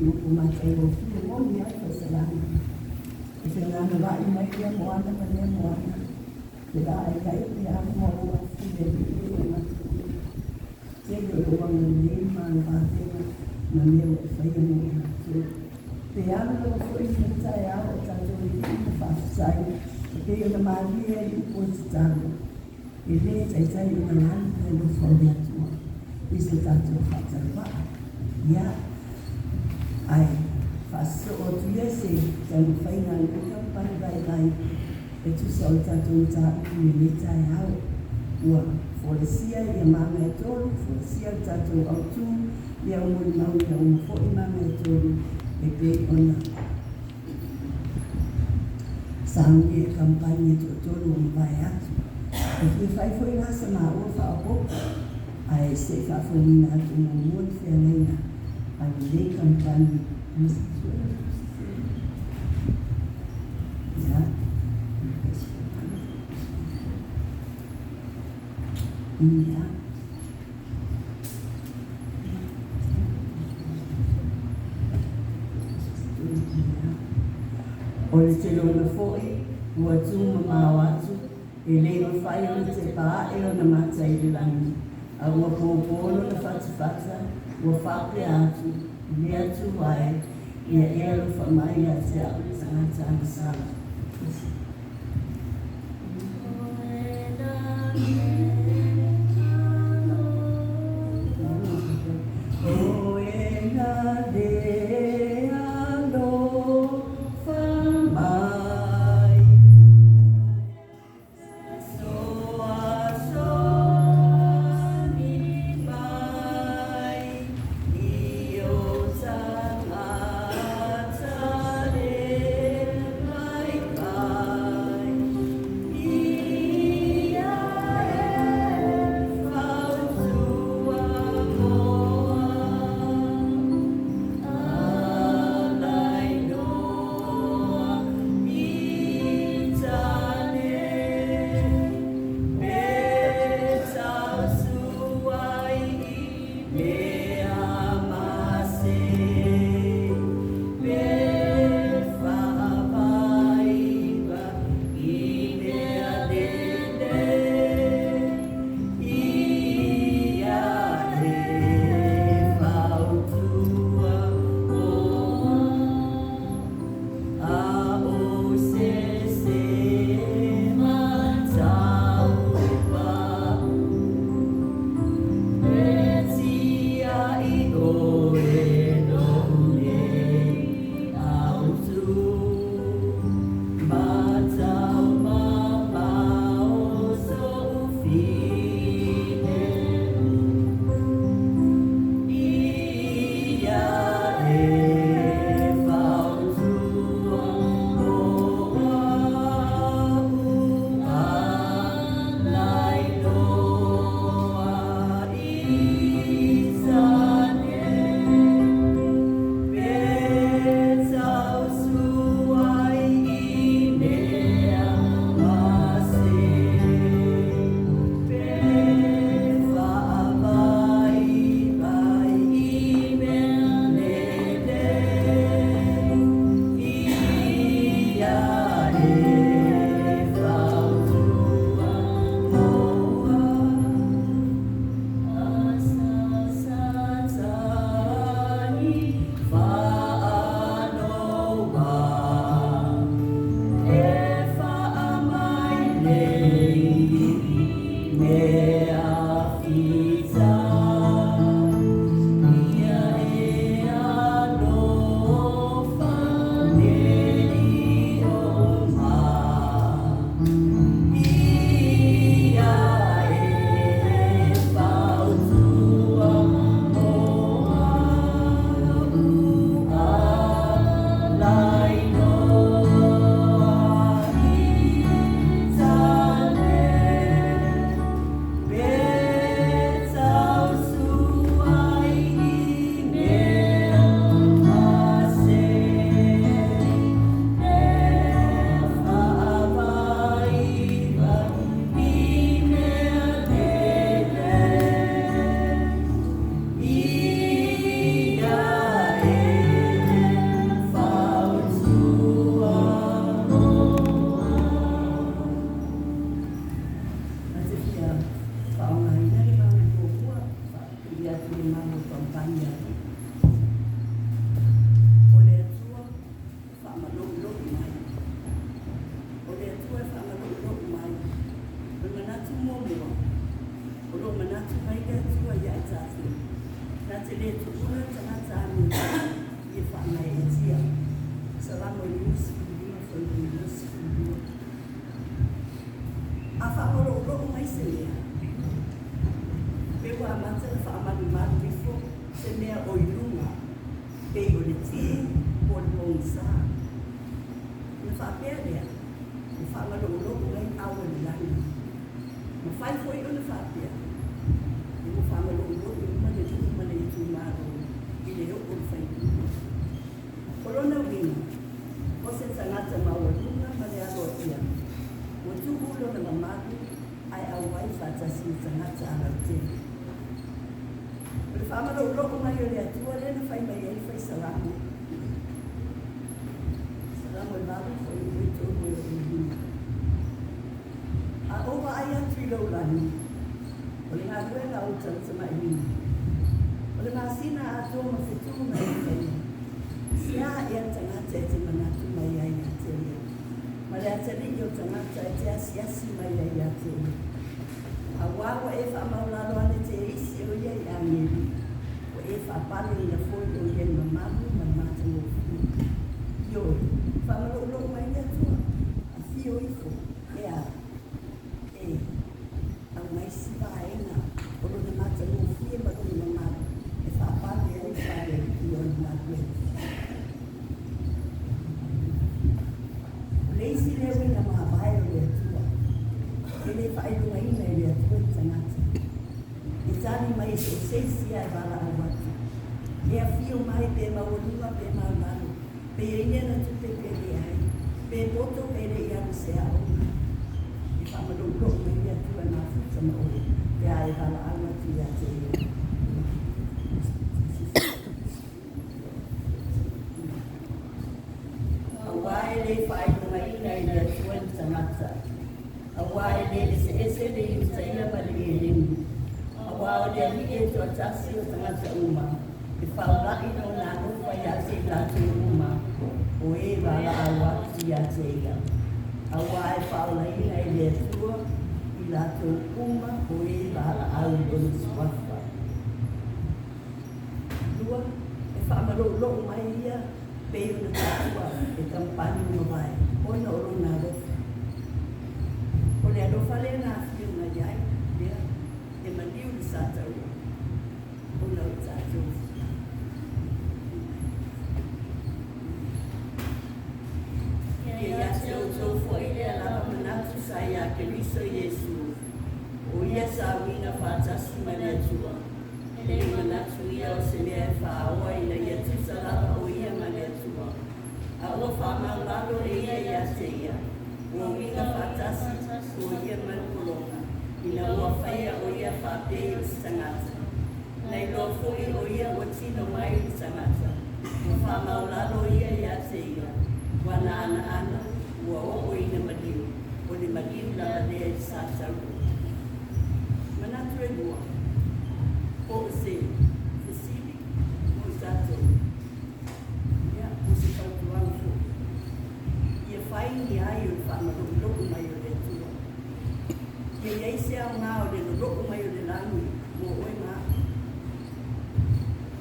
fiu umatai o fiu o mi ai fasalana. E whenana vai mai kia moana pa ne moana. Te rā e kai te a moa fide e matu. Te o wanga ni mana pātena na meo e whaia moa tu. Te ana o fwoi ni tai ao o tato i ki i whafasai. Te o na maria i po te taro. I re tai tai o na lani te no whauri atua. I se tato whatarwa. Ia. Ai. Whaso o tu ese. Tanu whaina i o kampani vai vai. E tu sa o tato i tāpu i me tai ao. Ua. Folesia i a mama e tolu. Folesia tato au tu. Ia o mori mau i a umu fo i mama e tolu. E pe ona. Sangi e kampani e tolu o vai atu. E ki whai fwoi nasa mā ua whaapoko. Ai se whaafoni nā tu mō mua te whiangaina. Ai le kampani. Ia. Ia. O le te lona fwoi, ua tū mamau atu. E leo whai o te pā e o na mātai le langi. A ua pōpōno na whatawhata, ua whape atu, le atu ai, ia e alo whamai a te au tangata anasala. O e na de alo whamai. Yeah. o iusifilia, foi o iusifilia. A whamaroro mai se mea. Pewa amata na whaamanu bifo se mea o ilunga. Pei o le tii, o le mongsa. Na whaapea lea, na whamaroro mai awa le lani. Ma whai foi o na whaapea. Mo whamaroro mane tu mane tu maro. I le o whai. Korona wina, o se tangata maua lunga mane alo ia. O tuhulo na mamadu ai au wai whatasi tangata ala te. O le whamaro loko mai o le atua le na whai mai ei whai salamu. Salamu e babu ko i wito o e hina. A owa ai atu i lau lani. O le ngā ruenga o tangata mai hina. O le ngā sina atua ma whetu na i whai. Sia ea tangata e te manatu mai ai a te rea. Ma le atari i o tangata e te asi mai ai a te rea. A wawa e whamaularo ane te isi o iei angeri. O e whapare i a fwoi o iei mamamu ma mata o fu. Ioi, whamarolo mai ni atua. A fio ifo, e a, a mai siwa aena. O rona mata o fu e ma rona mamamu. E whapare e whare i o na kwe. Leisi leo ina mahabai o le atua. Ele whaelunga ina e le atua i tangata. E tani mai so seisia e wala a watu. E a fio mai pe maulunga pe maulano. Pe e nena tu pe le ai. Pe poto pe le i anu se a ona. E whamadoko mai le atua na futa ma oi. Pe a e wala a watu i a te ea. Awai le whaelunga ina e le atua i tangata. Awai le se ese le i utaia ma le e lemu. Awai le ali e to atasi o tangata uma. E whaulai no nā nufa i a te latu uma. O e wala a watu i a te ia. Awai whaulai na e le atua i latu uma. O e wala au o ni swafa. Lua, e whamaro loo mai ia. Peo na tātua e kampani no vai. Ona oro nā rofa. O le alofa le nā whiu na iai, lea, e maniu ni sātau. O na o tātou. E ia te o tō fwoi lea lava manatu sa ia ke riso Iesu. O ia sa wina whātasi ma lea tua. E le manatu ia o se lea e whāoa ina ia tusa lava o ia ma lea tua. A o whamau lalo e ia te ia. O wina whātasi o ia manukolonga. Ina ua whaia o ia whāpei o tangata. Nei lo fui o ia o tino mai o tangata. O whamau lalo ia te ia. Wana ana, ua o ina madiu. O ni madiu lala lea i sātau. Manatu e mua. O se, fusili, o tātou. Ia, o se kautuang fu. Ia whai ni ai o whamau loko mai o le tua. Ia iei se au ngā o le loko mai o le langi, mo oe ngā.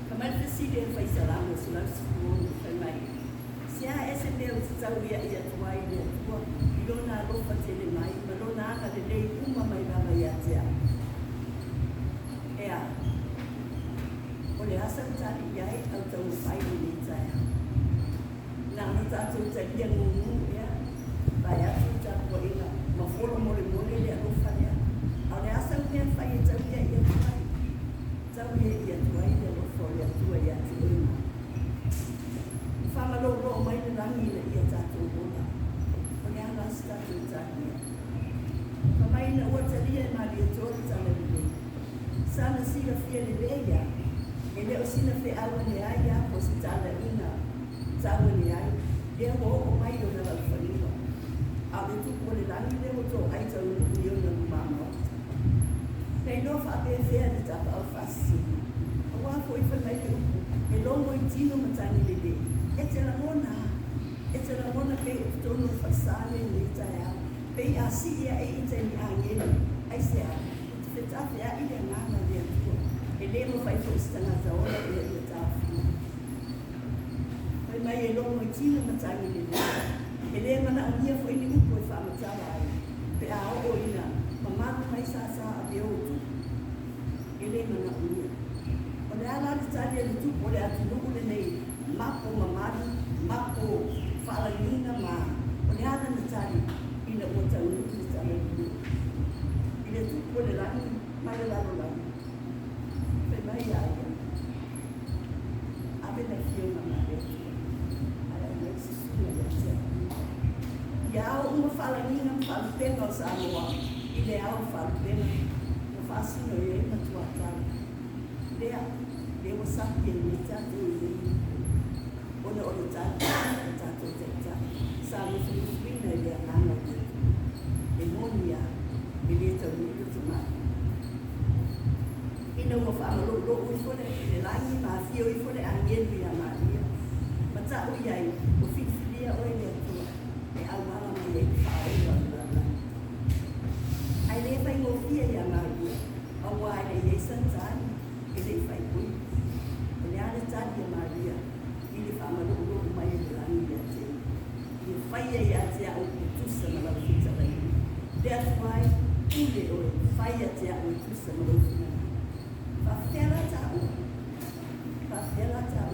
Ka mai fusili e whai salamu o sulau sifu o whai mai. Sia ese mea o tau ia i atua i le atua, i lona alofa tele mai, ma lona aka le lei uma mai lava i atea. Ea, o le asa utari iai au tau whai ni taia. Nā no tātou talia ngungu, ea, vai atu tāpua ina, ma folo mole mole le alofa lea. Au le asa mea whai e tau ia i atua i. Tau ia i atua i le alofa le atua i atua ina. Whamalo roa mai le rangi le ia tātou bona. O le ala si tātou tākia. Whamai na ua talia e mari e tōri tala le. Sana sila fia le leia. E leo sina fe awa ne ai a ko si tala ina. Tawa ne ai. Lea ho o mai o na lau whanima. A le tuku o le rangi le o tō ai tau ni o na kumama. Nei no whape fea le tapa au whasi. A wafo i whanai le upu. E longo i tino matani le le. E te ramona pe o tono whasale ni taia. Pe a si ia e i te ni angeni. Ai se a, te whetawhi a i le ngana le atua. E le mo whai fwistanga ta ora i le tāwhi. mai e longo i tina matangi le le. E le mana a mia fo ini upo e whamatara ai. Pe a o ina, ma matu mai sa a pe otu. E le mana a mia. O le ala te tari e le tupo le atu nuku le nei, mapo mamari, mapo whalanina ma. O le ala na tari, ina o tau nuku le tari e le. I le tupo le lani, mai le lalo lani. Pe mai aia. Ape na fio na mare. Ia au uma falanina falupenga o Samoa, ile au falupenga, o fasino e na tua cara. Lea, leo sapi e me tato e ona o tato teta. Sabe Filipina e a Ana e Monia, e le tau ni tu mai. Ina o famalo lo o fone le langi ma fio i fone a ngeni a Maria. Mata o iai o fifilia o ele tua. E au mala mai e whae wala. Ai le whai ngofia i a Maria. Au ai le i e santani. E le whai pui. E le ale tani a Maria. I le whamalo lo mai e langi a te. I whai e a te au e tusa na lau fita lai. That's why ule o e whai a te au e tusa na lau fita. Whawhera tau. Whawhera tau.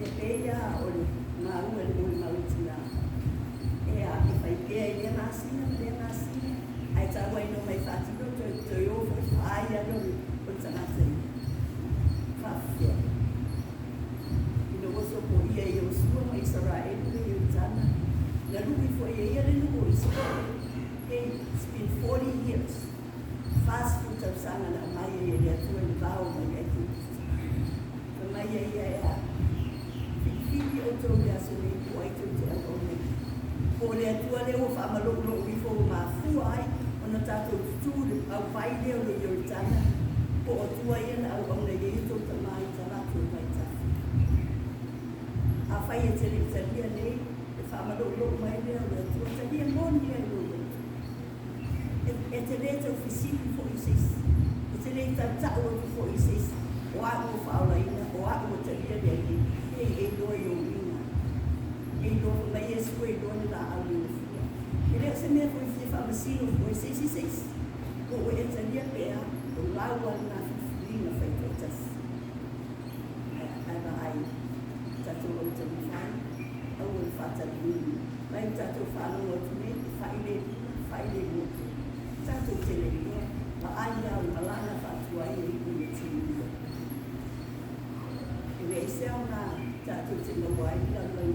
E eia o le maunga le mui mautina. E a ke whai pēa i lea nāsina. Ai tau ai no mai whātino te ofu whai alo o tanata i. Whawhera. Ino oso po ia i o sua mai Israel i o tana. Na ruhi fo ia le nuko i sua. Hey, it's been 40 years. Fast food tau sanga na mai e lea tua i vau mai e ki. Ka mai e ia e a. Whiwhi o tau lea so nei po ai tau te au nei. Po lea tua leo whamalolo i fo ma fua ai. Ona tātou tutūre au vai leo le i o tana. Po o tua ia na au au nei e tau ta mai ta ratu mai ta. A whai e tere talia nei. E whamalolo mai leo le tua talia moni e lo. E te le tau whisiki fo i sis. E te le tau tau atu fo i sis. O ako whaola ina, o ako te lia le ai. E loa i o ina. E loa mai e sua e loa ni la au i o fia. E leo se mea fo i fia whamasino fo i sis i sis. Ko e te lia pea, o laua na whiwhina whai totas. Ai ba ai. Tatou au te mwhai. Au e whata lini. Mai tatou whanau atu me, whaile motu. Tatou te leia, ma ai au malana whatua i e kune tini. E me se au nā, tatou te mawai, lau